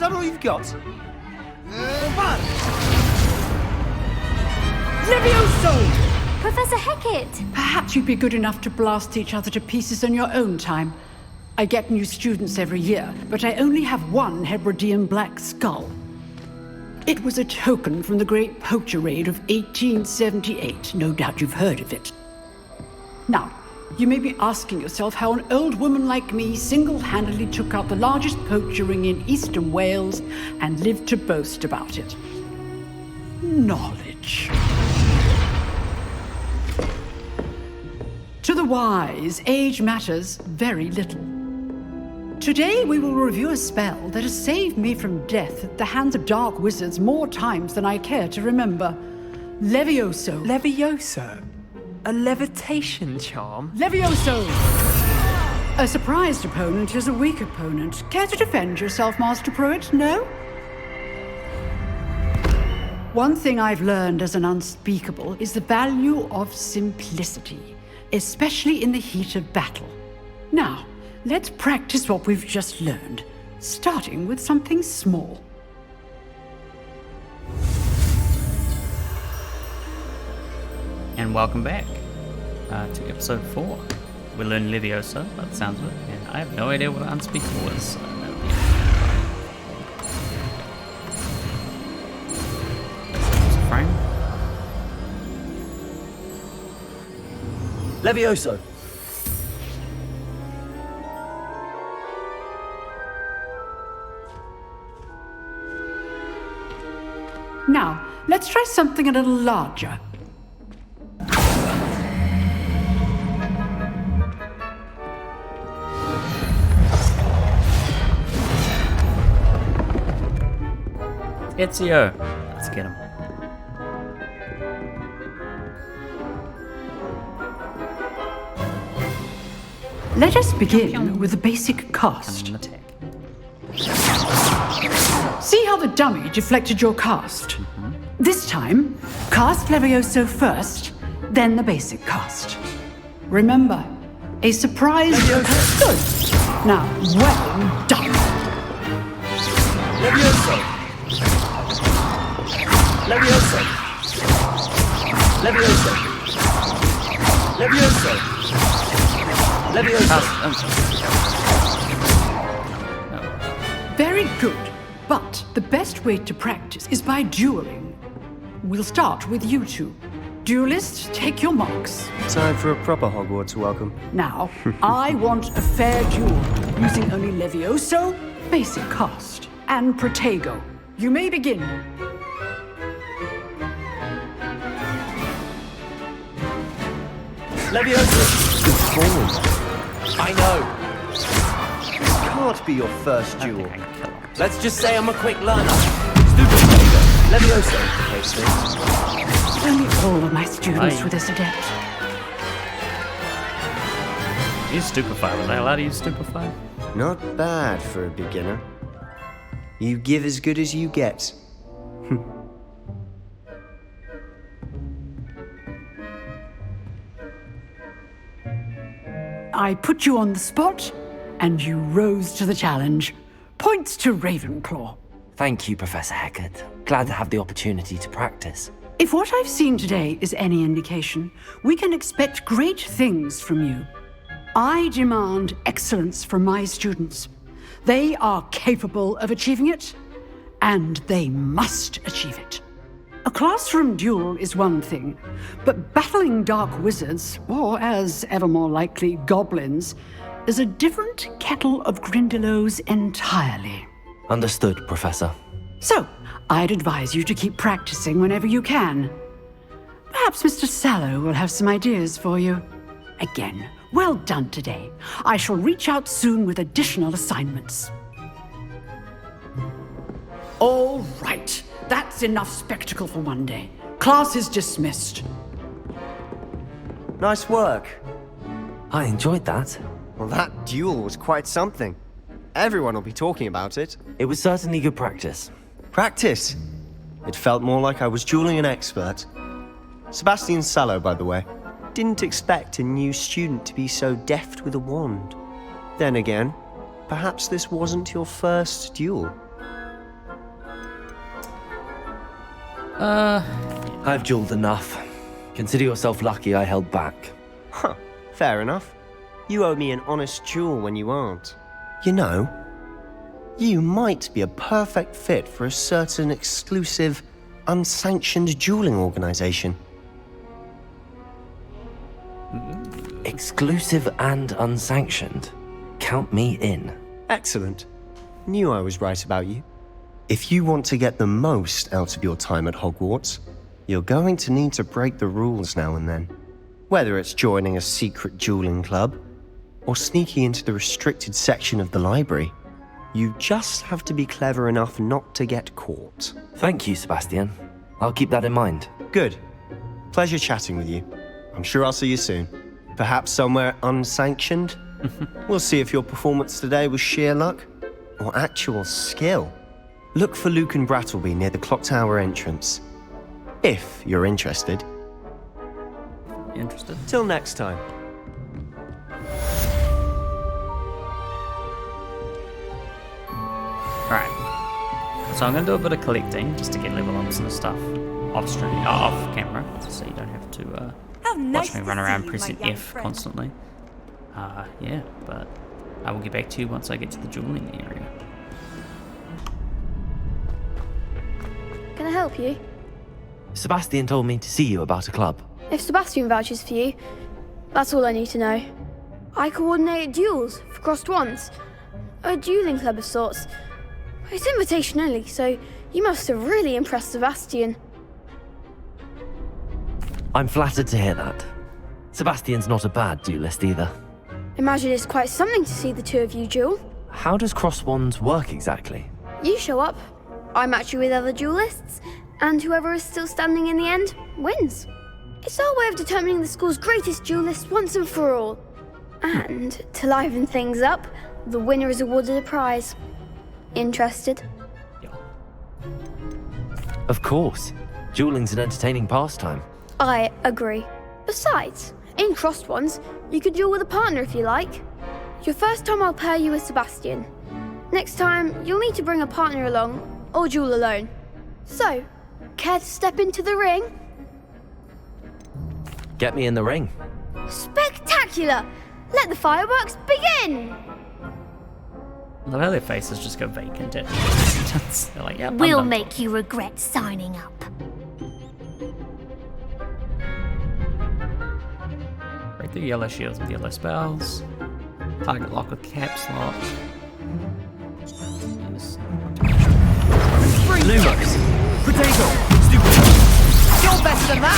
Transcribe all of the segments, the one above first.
that all you've got? One! Levioso! Professor Hecat! Perhaps you'd be good enough to blast each other to pieces in your own time. I get new students every year, but I only have one Hebridean black skull. It was a token from the Great Poacher Raid of 1878. No doubt you've heard of it. Now, you may be asking yourself how an old woman like me single-handedly took out the largest poacher ring in eastern Wales and lived to boast about it. Knowledge. To the wise, age matters very little. Today we will review a spell that has saved me from death at the hands of dark wizards more times than I care to remember. Levioso. Levioso? A levitation charm? Levioso! A surprised opponent is a weak opponent. Care to defend yourself, Master Pruitt? No? One thing I've learned as an unspeakable is the value of simplicity, especially in the heat of battle. Now, let's practice what we've just learned, starting with something small. And welcome back to episode 4. We learned Levioso, by the sounds of it, and I have no idea what unspeakable is. So no. Frame. Levioso! Now, let's try something a little larger. Ezio. Let's get him. Let us begin with the basic cast. And attack. See how the dummy deflected your cast? This time, cast Levioso first, then the basic cast. Remember, a surprise... Good. Now, well done. Levioso! Levioso! Levioso! Levioso! Levioso! I'm sorry. Very good. But the best way to practice is by dueling. We'll start with you two. Duelists, take your marks. Time for a proper Hogwarts welcome. Now, I want a fair duel, using only Levioso, basic cast, and Protego. You may begin. Levioso! Good form. I know. This can't be your first duel. Let's just say I'm a quick learner. Stupid Levioso. Only all of my students were this adept. Use Stupefy. Was I allowed to use Stupefy? Not bad for a beginner. You give as good as you get. I put you on the spot, and you rose to the challenge. Points to Ravenclaw. Thank you, Professor Hecat. Glad to have the opportunity to practice. If what I've seen today is any indication, we can expect great things from you. I demand excellence from my students. They are capable of achieving it, and they must achieve it. A classroom duel is one thing, but battling dark wizards, or as ever more likely, goblins, is a different kettle of Grindylows entirely. Understood, Professor. So, I'd advise you to keep practicing whenever you can. Perhaps Mr. Sallow will have some ideas for you. Again, well done today. I shall reach out soon with additional assignments. All right, that's enough spectacle for one day. Class is dismissed. Nice work. I enjoyed that. Well, that duel was quite something. Everyone will be talking about it. It was certainly good practice. Practice? It felt more like I was dueling an expert. Sebastian Sallow, by the way. Didn't expect a new student to be so deft with a wand. Then again, perhaps this wasn't your first duel. I've dueled enough. Consider yourself lucky I held back. Huh, fair enough. You owe me an honest duel when you aren't. You know, you might be a perfect fit for a certain exclusive, unsanctioned dueling organization. Exclusive and unsanctioned. Count me in. Excellent. Knew I was right about you. If you want to get the most out of your time at Hogwarts, you're going to need to break the rules now and then. Whether it's joining a secret dueling club, or sneaking into the restricted section of the library, you just have to be clever enough not to get caught. Thank you, Sebastian. I'll keep that in mind. Good. Pleasure chatting with you. I'm sure I'll see you soon. Perhaps somewhere unsanctioned? We'll see if your performance today was sheer luck or actual skill. Look for Luke and Brattleby near the clock tower entrance. If you're interested. Interested? Till next time. Alright. So I'm going to do a bit of collecting just to get level ups and stuff off camera, so you don't have to watch me run around pressing F constantly. Yeah, but I will get back to you once I get to the dueling area. Can I help you? Sebastian told me to see you about a club. If Sebastian vouches for you, that's all I need to know. I coordinate duels for crossed wands. A dueling club of sorts. It's invitation only, so you must have really impressed Sebastian. I'm flattered to hear that. Sebastian's not a bad duelist either. Imagine it's quite something to see the two of you duel. How does cross wands work exactly? You show up, I match you with other duelists, and whoever is still standing in the end wins. It's our way of determining the school's greatest duelist once and for all. And to liven things up, the winner is awarded a prize. Interested? Of course. Dueling's an entertaining pastime. I agree. Besides, in crossed ones, you could duel with a partner if you like. Your first time I'll pair you with Sebastian. Next time, you'll need to bring a partner along, or duel alone. So, care to step into the ring? Get me in the ring. Spectacular! Let the fireworks begin! I love how their faces just go vacant at They're like, yeah, We'll make you regret signing up. Break the yellow shields with yellow spells. Target lock with caps lock. Lumos! Potato! Stupid! You're better than that!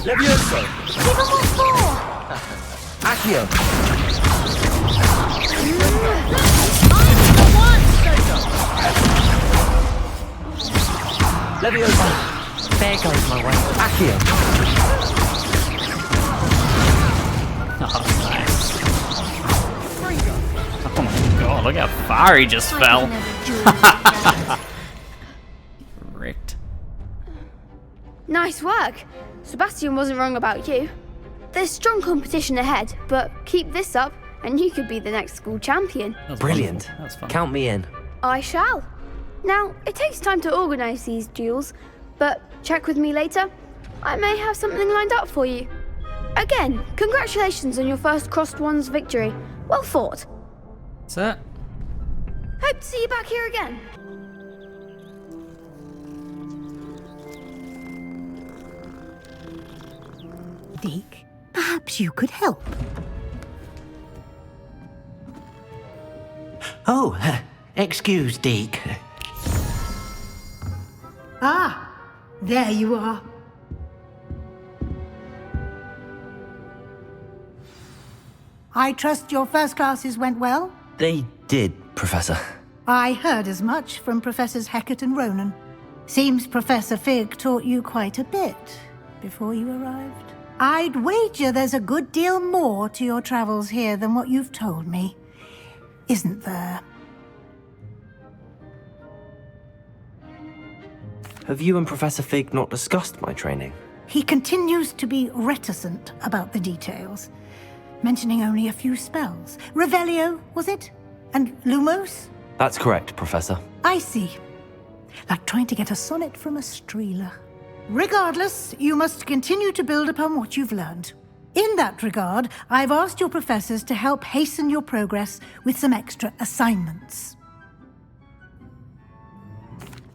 Levioso! Even more! Accio! Levioso! There goes my way. Accio! Oh, nice. Oh my god, look how far he just fell. Wrecked. Nice work. Sebastian wasn't wrong about you. There's strong competition ahead, but keep this up and you could be the next school champion. That was Brilliant. wonderful. That was fun. Count me in. I shall. Now, it takes time to organise these duels, but check with me later. I may have something lined up for you. Again, congratulations on your first crossed wands victory. Well fought. That's it. Hope to see you back here again. Deke, perhaps you could help. Oh, excuse, Deke. Ah, there you are. I trust your first classes went well? They did, Professor. I heard as much from Professors Hecat and Ronan. Seems Professor Fig taught you quite a bit before you arrived. I'd wager there's a good deal more to your travels here than what you've told me, isn't there? Have you and Professor Fig not discussed my training? He continues to be reticent about the details. mentioning only a few spells. Revelio, was it? And Lumos? That's correct, Professor. I see. Like trying to get a sonnet from a streeler. Regardless, you must continue to build upon what you've learned. In that regard, I've asked your professors to help hasten your progress with some extra assignments.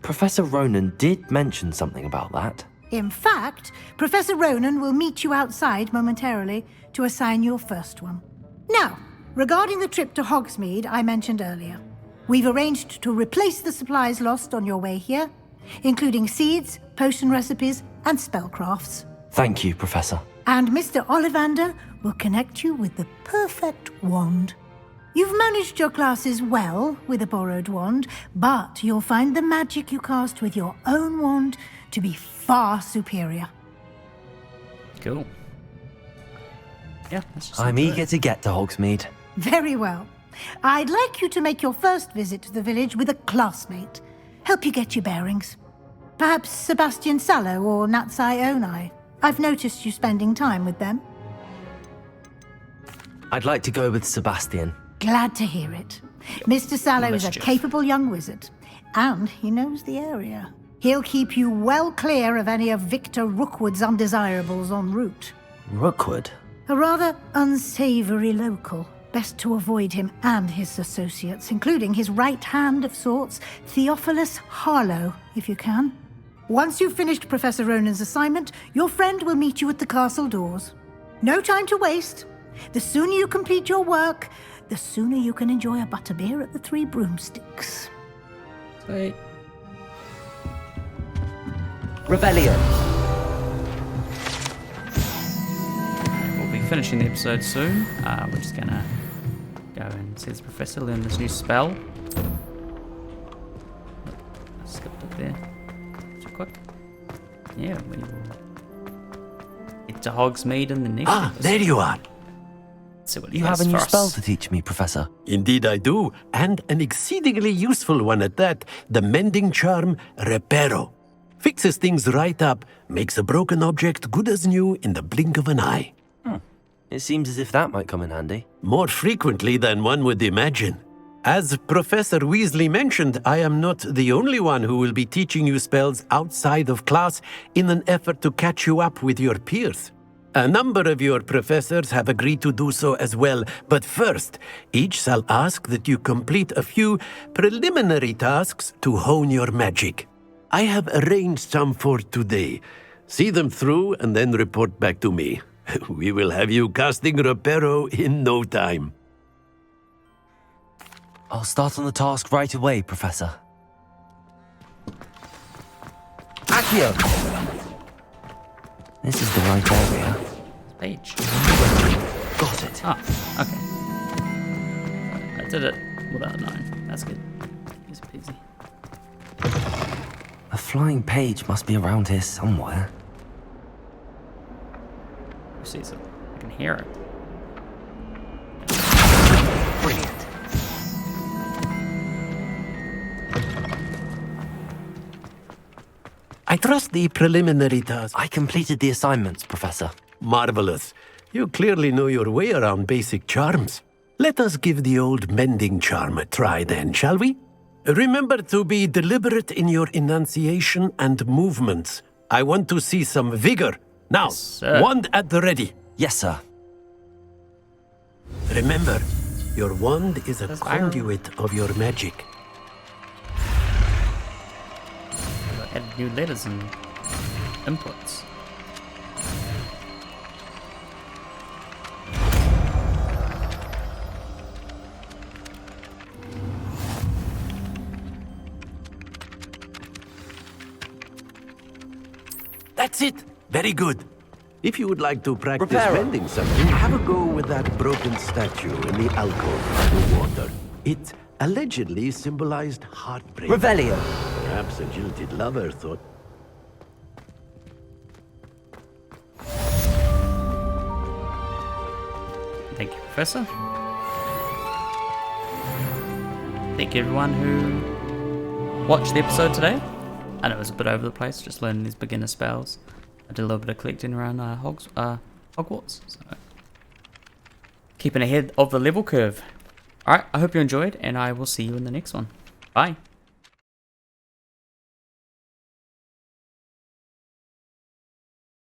Professor Ronan did mention something about that. In fact, Professor Ronan will meet you outside momentarily to assign your first one. Now, regarding the trip to Hogsmeade I mentioned earlier, we've arranged to replace the supplies lost on your way here, including seeds, potion recipes, and spellcrafts. Thank you, Professor. And Mr. Ollivander will connect you with the perfect wand. You've managed your classes well with a borrowed wand, but you'll find the magic you cast with your own wand to be far superior. Cool. Yeah, that's just I'm eager to get to Hogsmeade. Very well. I'd like you to make your first visit to the village with a classmate. Help you get your bearings. Perhaps Sebastian Sallow or Natsai Onai. I've noticed you spending time with them. I'd like to go with Sebastian. Glad to hear it. Mr. Sallow is a Mischief. capable young wizard, and he knows the area. He'll keep you well clear of any of Victor Rookwood's undesirables en route. Rookwood? A rather unsavory local. Best to avoid him and his associates, including his right hand of sorts, Theophilus Harlow, if you can. Once you've finished Professor Ronan's assignment, your friend will meet you at the castle doors. No time to waste. The sooner you complete your work, the sooner you can enjoy a butterbeer at the Three Broomsticks. Sweet. Revelio. We'll be finishing the episode soon. We're just gonna go and see this professor, learn this new spell. I skipped it there. Too quick. Yeah, we will get to Hogsmeade in the next episode. There you are. See what he You has have a new for us. spell to teach me, Professor. Indeed I do, and an exceedingly useful one at that. The mending charm, Reparo. Fixes things right up, makes a broken object good as new in the blink of an eye. It seems as if that might come in handy. More frequently than one would imagine. As Professor Weasley mentioned, I am not the only one who will be teaching you spells outside of class in an effort to catch you up with your peers. A number of your professors have agreed to do so as well, but first, each shall ask that you complete a few preliminary tasks to hone your magic. I have arranged some for today. See them through and then report back to me. We will have you casting Reparo in no time. I'll start on the task right away, Professor. Accio! This is the right area. Page. Got it. Ah, okay. I did it without knowing. That's good. Easy peasy. A flying page must be around here somewhere. Who sees it? I can hear it. Brilliant. I trust the preliminary task. I completed the assignments, Professor. Marvelous. You clearly know your way around basic charms. Let us give the old mending charm a try then, shall we? Remember to be deliberate in your enunciation and movements. I want to see some vigor. Now, Yes, sir. wand at the ready. Yes, sir. Remember, your wand is a That's iron. conduit of your magic. I added new letters and inputs. That's it. Very good. If you would like to practice Reparo. mending something, have a go with that broken statue in the alcove by the water. It allegedly symbolized heartbreak. Revelio. Perhaps a jilted lover thought. Thank you, Professor. Thank you, everyone who watched the episode today. I know it was a bit over the place, just learning these beginner spells. I did a little bit of collecting around Hogwarts. So keeping ahead of the level curve. Alright, I hope you enjoyed, and I will see you in the next one. Bye.